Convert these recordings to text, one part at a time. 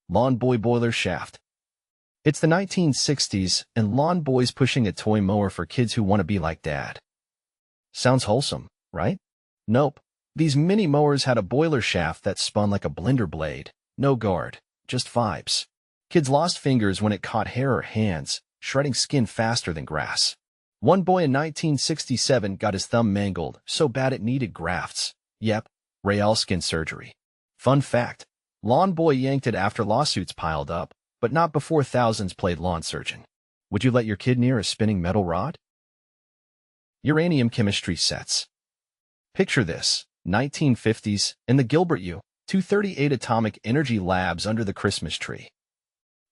Lawn Boy Boiler Shaft. It's the 1960s, and lawn boys pushing a toy mower for kids who want to be like dad. Sounds wholesome, right? Nope. These mini mowers had a boiler shaft that spun like a blender blade. No guard, just vibes. Kids lost fingers when it caught hair or hands, shredding skin faster than grass. One boy in 1967 got his thumb mangled so bad it needed grafts. Yep, real skin surgery. Fun fact, Lawn Boy yanked it after lawsuits piled up, but not before thousands played lawn surgeon. Would you let your kid near a spinning metal rod? Uranium chemistry sets. Picture this, 1950s, in the Gilbert U-238 Atomic Energy Labs under the Christmas tree.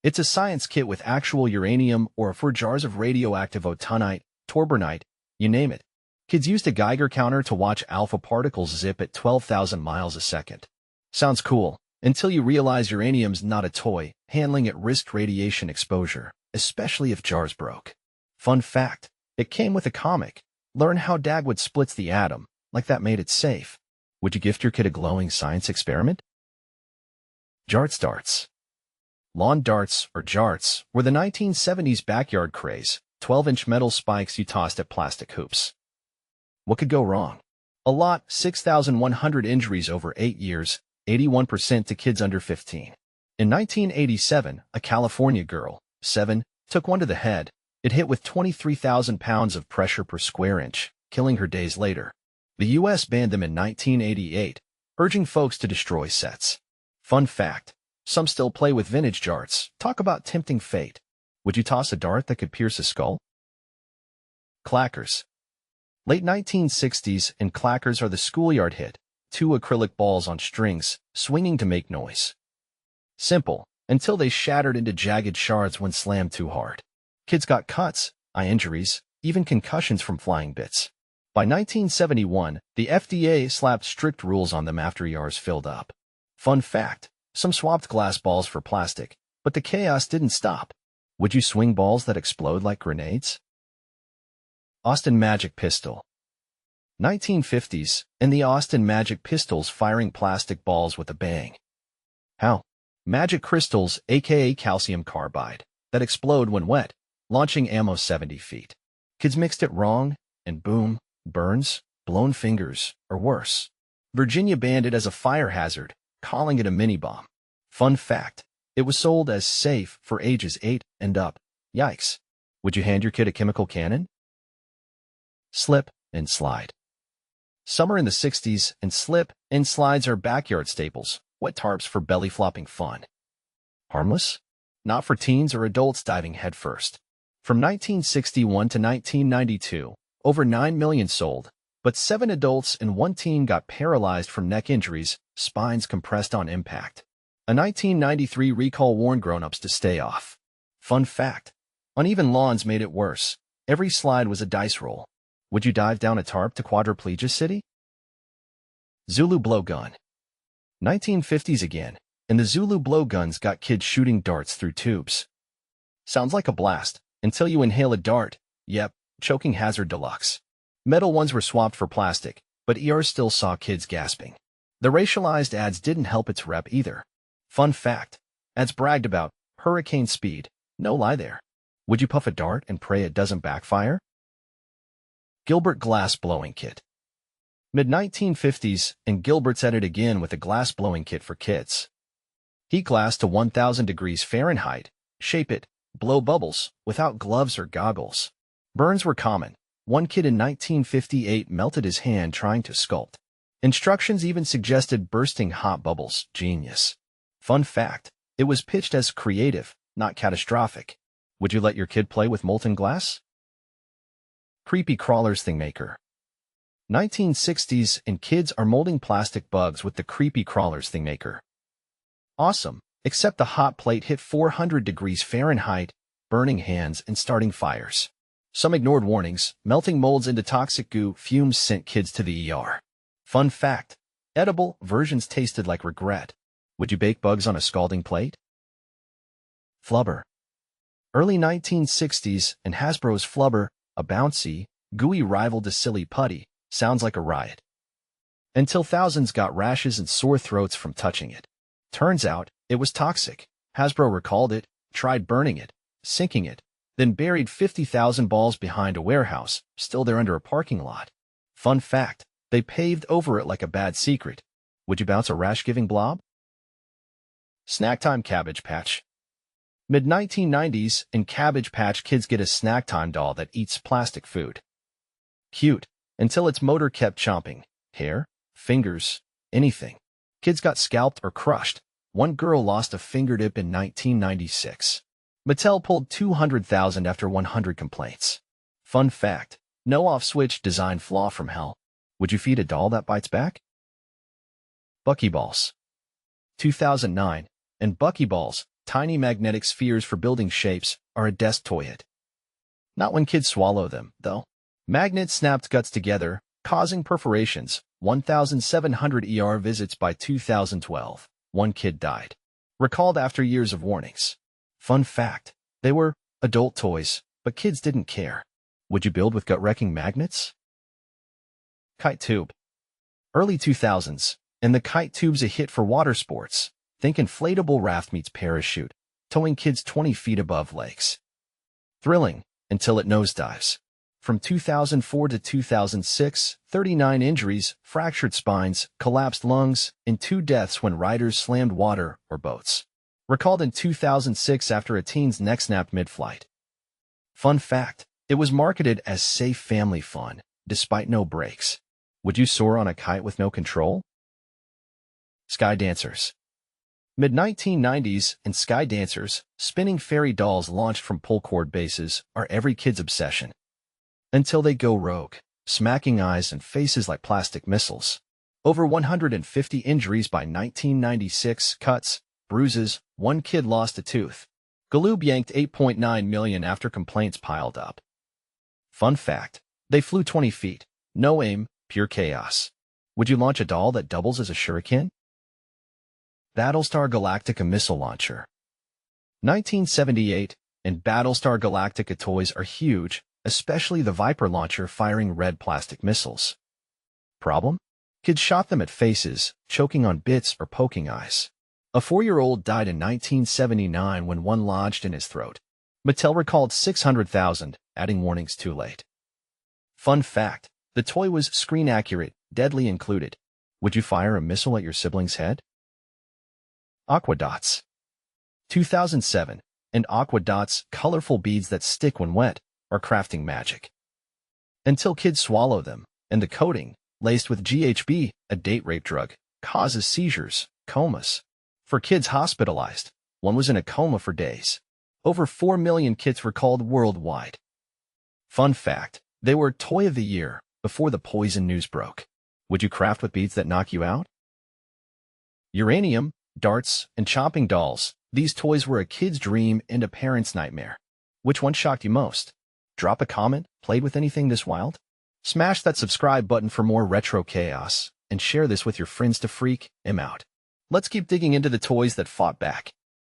It's a science kit with actual uranium or 4 jars of radioactive autunite, torbernite, you name it. Kids used a Geiger counter to watch alpha particles zip at 12,000 miles a second. Sounds cool, until you realize uranium's not a toy, handling it risked radiation exposure, especially if jars broke. Fun fact, it came with a comic. Learn how Dagwood splits the atom, like that made it safe. Would you gift your kid a glowing science experiment? Jarts Darts. Lawn darts, or jarts, were the 1970s backyard craze, 12-inch metal spikes you tossed at plastic hoops. What could go wrong? A lot, 6,100 injuries over 8 years, 81% to kids under 15. In 1987, a California girl, 7, took one to the head. It hit with 23,000 pounds of pressure per square inch, killing her days later. The U.S. banned them in 1988, urging folks to destroy sets. Fun fact, some still play with vintage jarts. Talk about tempting fate. Would you toss a dart that could pierce a skull? Clackers. Late 1960s, and clackers are the schoolyard hit. 2 acrylic balls on strings, swinging to make noise. Simple, until they shattered into jagged shards when slammed too hard. Kids got cuts, eye injuries, even concussions from flying bits. By 1971, the FDA slapped strict rules on them after jars filled up. Fun fact, some swapped glass balls for plastic, but the chaos didn't stop. Would you swing balls that explode like grenades? Austin Magic Pistol. 1950s, and the Austin Magic Pistols firing plastic balls with a bang. How? Magic crystals, aka calcium carbide, that explode when wet, launching ammo 70 feet. Kids mixed it wrong, and boom, burns, blown fingers, or worse. Virginia banned it as a fire hazard, calling it a mini-bomb. Fun fact, it was sold as safe for ages 8 and up. Yikes. Would you hand your kid a chemical cannon? Slip and slide. Summer in the 60s, and slip and slides are backyard staples, wet tarps for belly-flopping fun. Harmless? Not for teens or adults diving headfirst. From 1961 to 1992, over 9 million sold, but 7 adults and 1 teen got paralyzed from neck injuries, spines compressed on impact. A 1993 recall warned grown-ups to stay off. Fun fact, uneven lawns made it worse. Every slide was a dice roll. Would you dive down a tarp to quadriplegia city? Zulu Blow Gun. 1950s again, and the Zulu Blow Guns got kids shooting darts through tubes. Sounds like a blast, until you inhale a dart. Yep, choking hazard deluxe. Metal ones were swapped for plastic, but ER still saw kids gasping. The racialized ads didn't help its rep either. Fun fact, ads bragged about hurricane speed. No lie there. Would you puff a dart and pray it doesn't backfire? Gilbert Glass Blowing Kit. Mid-1950s, and Gilbert's at it again with a glass blowing kit for kids. Heat glass to 1,000 degrees Fahrenheit, shape it, blow bubbles, without gloves or goggles. Burns were common. One kid in 1958 melted his hand trying to sculpt. Instructions even suggested bursting hot bubbles. Genius. Fun fact, it was pitched as creative, not catastrophic. Would you let your kid play with molten glass? Creepy Crawlers Thingmaker. 1960s, and kids are molding plastic bugs with the Creepy Crawlers Thingmaker. Awesome, except the hot plate hit 400 degrees Fahrenheit, burning hands and starting fires. Some ignored warnings. Melting molds into toxic goo, fumes sent kids to the ER. Fun fact, edible versions tasted like regret. Would you bake bugs on a scalding plate? Flubber. Early 1960s, and Hasbro's Flubber, a bouncy, gooey rival to Silly Putty, sounds like a riot. Until thousands got rashes and sore throats from touching it. Turns out, it was toxic. Hasbro recalled it, tried burning it, sinking it, then buried 50,000 balls behind a warehouse, still there under a parking lot. Fun fact, they paved over it like a bad secret. Would you bounce a rash-giving blob? Snacktime Cabbage Patch. Mid-1990s, in Cabbage Patch, kids get a Snacktime doll that eats plastic food. Cute, until its motor kept chomping. Hair, fingers, anything. Kids got scalped or crushed. One girl lost a fingertip in 1996. Mattel pulled $200,000 after 100 complaints. Fun fact, no off-switch design flaw from hell. Would you feed a doll that bites back? Buckyballs. 2009, and Buckyballs, tiny magnetic spheres for building shapes, are a desk toy hit. Not when kids swallow them, though. Magnets snapped guts together, causing perforations. 1,700 ER visits by 2012. One kid died. Recalled after years of warnings. Fun fact, they were adult toys, but kids didn't care. Would you build with gut-wrecking magnets? Kite Tube. Early 2000s, and the Kite Tube's a hit for water sports. Think inflatable raft meets parachute, towing kids 20 feet above lakes. Thrilling, until it nosedives. From 2004 to 2006, 39 injuries, fractured spines, collapsed lungs, and 2 deaths when riders slammed water or boats. Recalled in 2006 after a teen's neck snapped mid-flight. Fun fact, it was marketed as safe family fun, despite no brakes. Would you soar on a kite with no control? Sky Dancers. Mid-1990s, and Sky Dancers, spinning fairy dolls launched from pull-cord bases, are every kid's obsession. Until they go rogue, smacking eyes and faces like plastic missiles. Over 150 injuries by 1996, cuts, bruises, one kid lost a tooth. Galoob yanked $8.9 million after complaints piled up. Fun fact, they flew 20 feet, no aim, pure chaos. Would you launch a doll that doubles as a shuriken? Battlestar Galactica Missile Launcher. 1978, and Battlestar Galactica toys are huge, especially the Viper launcher firing red plastic missiles. Problem? Kids shot them at faces, choking on bits or poking eyes. A 4-year-old died in 1979 when one lodged in his throat. Mattel recalled $600,000, adding warnings too late. Fun fact, the toy was screen accurate, deadly included. Would you fire a missile at your sibling's head? Aqua Dots. 2007, and Aqua Dots, colorful beads that stick when wet, are crafting magic. Until kids swallow them, and the coating, laced with GHB, a date rape drug, causes seizures, comas. For kids hospitalized, one was in a coma for days. Over 4 million kits recalled worldwide. Fun fact, they were Toy of the Year before the poison news broke. Would you craft with beads that knock you out? Uranium, darts, and chopping dolls. These toys were a kid's dream and a parent's nightmare. Which one shocked you most? Drop a comment, played with anything this wild? Smash that subscribe button for more retro chaos, and share this with your friends to freak 'em out. Let's keep digging into the toys that fought back.